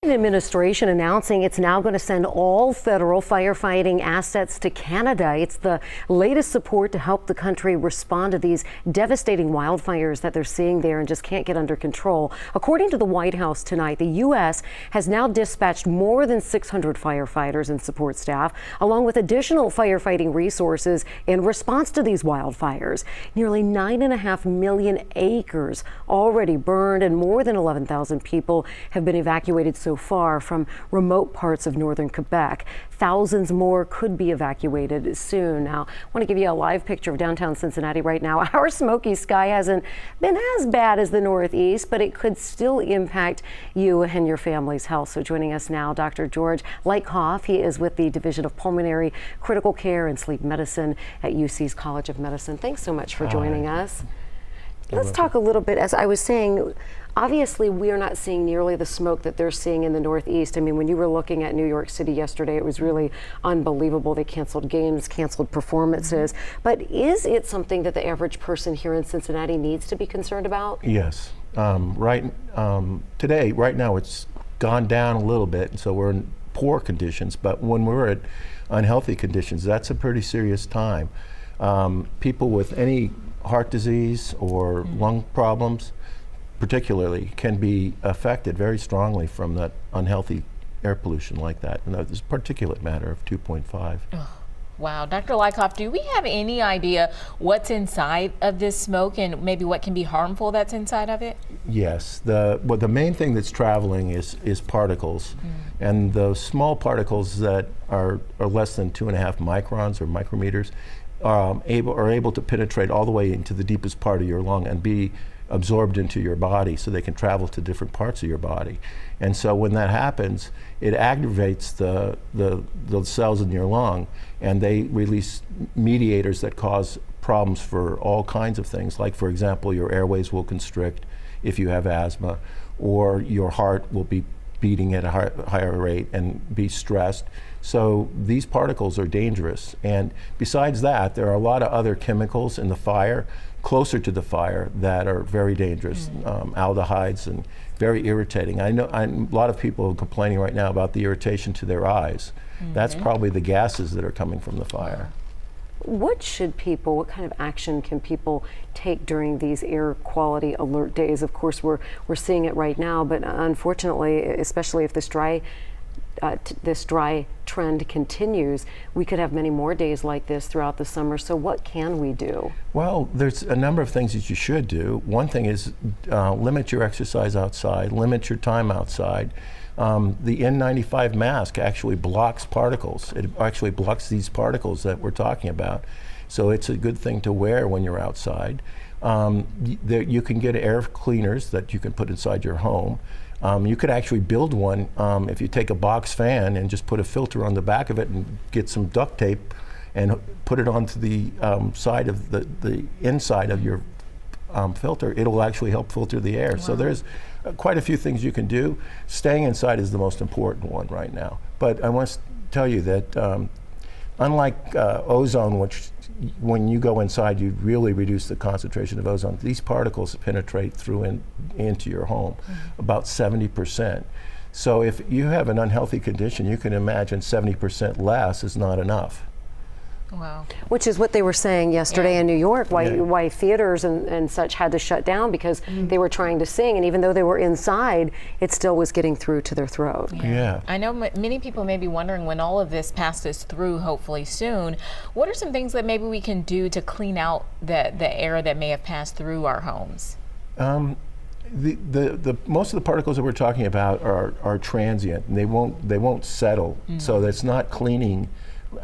Administration announcing it's now going to send all federal firefighting assets to Canada. It's the latest support to help the country respond to these devastating wildfires that they're seeing there and just can't get under control. According to the White House tonight, the U.S. has now dispatched more than 600 firefighters and support staff, along with additional firefighting resources in response to these wildfires. Nearly 9.5 million acres already burned, and more than 11,000 people have been evacuated so far from remote parts of northern Quebec. Thousands more could be evacuated soon. Now, I want to give you a live picture of downtown Cincinnati right now. Our smoky sky hasn't been as bad as the Northeast, but it could still impact you and your family's health. So joining us now, Dr. George Leithoff. He is with the Division of Pulmonary Critical Care and Sleep Medicine at UC's College of Medicine. Thanks so much for joining us. Let's talk a little bit, as I was saying, obviously we are not seeing nearly the smoke that they're seeing in the Northeast. I mean, when you were looking at New York City yesterday, it was really unbelievable. They canceled games, canceled performances. But is it something that the average person here in Cincinnati needs to be concerned about? Yes. Right now, it's gone down a little bit, so we're in poor conditions. But when we're at unhealthy conditions, that's a pretty serious time. People with any heart disease or lung problems particularly can be affected very strongly from that unhealthy air pollution like that. And there's particulate matter of 2.5. Oh, wow. Dr. Leithoff, do we have any idea what's inside of this smoke and maybe what can be harmful that's inside of it? Yes. The main thing that's traveling is particles. And those small particles that are less than 2.5 microns or micrometers are able to penetrate all the way into the deepest part of your lung and be absorbed into your body, so they can travel to different parts of your body. And so when that happens, it aggravates the cells in your lung, and they release mediators that cause problems for all kinds of things. Like, for example, your airways will constrict if you have asthma, or your heart will be beating at a higher rate and be stressed. So these particles are dangerous. And besides that, there are a lot of other chemicals in the fire, closer to the fire, that are very dangerous, aldehydes, and very irritating. I know a lot of people are complaining right now about the irritation to their eyes. That's probably the gases that are coming from the fire. What kind of action can people take during these air quality alert days? Of course, we're seeing it right now, but unfortunately, especially if this dry trend continues, we could have many more days like this throughout the summer. So what can we do? Well, there's a number of things that you should do. One thing is limit your exercise outside, limit your time outside. The N95 mask actually blocks particles. It actually blocks these particles that we're talking about. So it's a good thing to wear when you're outside. You can get air cleaners that you can put inside your home. You could actually build one if you take a box fan and just put a filter on the back of it and get some duct tape and put it onto the side of the inside of your filter. It'll actually help filter the air. Wow. So there's quite a few things you can do. Staying inside is the most important one right now. But I want to tell you that unlike ozone, which when you go inside, you really reduce the concentration of ozone. These particles penetrate through into your home, about 70%. So if you have an unhealthy condition, you can imagine 70% less is not enough. Wow. Which is what they were saying yesterday in New York, why theaters and such had to shut down, because they were trying to sing, and even though they were inside, it still was getting through to their throat. Yeah. I know many people may be wondering, when all of this passes through, hopefully soon, what are some things that maybe we can do to clean out the air that may have passed through our homes? The most of the particles that we're talking about are transient, and they won't settle. So that's not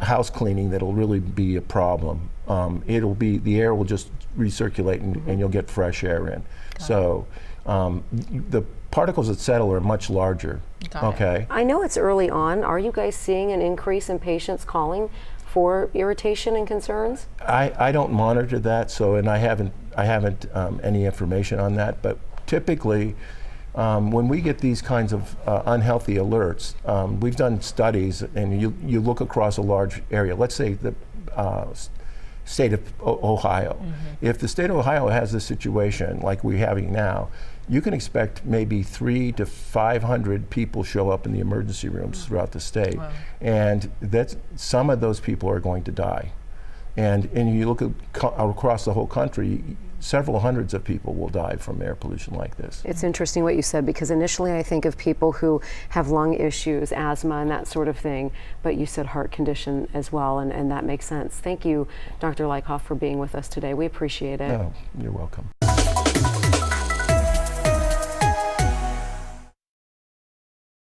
house cleaning that'll really be a problem. The air will just recirculate and you'll get fresh air in. So the particles that settle are much larger. Okay. I know it's early on. Are you guys seeing an increase in patients calling for irritation and concerns? I don't monitor that, and I haven't any information on that, but typically when we get these kinds of unhealthy alerts, we've done studies, and you look across a large area. Let's say the state of Ohio. If the state of Ohio has this situation like we're having now, you can expect maybe 300 to 500 people show up in the emergency rooms throughout the state. Wow. And some of those people are going to die. And you look at across the whole country, several hundreds of people will die from air pollution like this. It's interesting what you said, because initially I think of people who have lung issues, asthma, and that sort of thing, but you said heart condition as well, and that makes sense. Thank you, Dr. Lykoff, for being with us today. We appreciate it. No, you're welcome.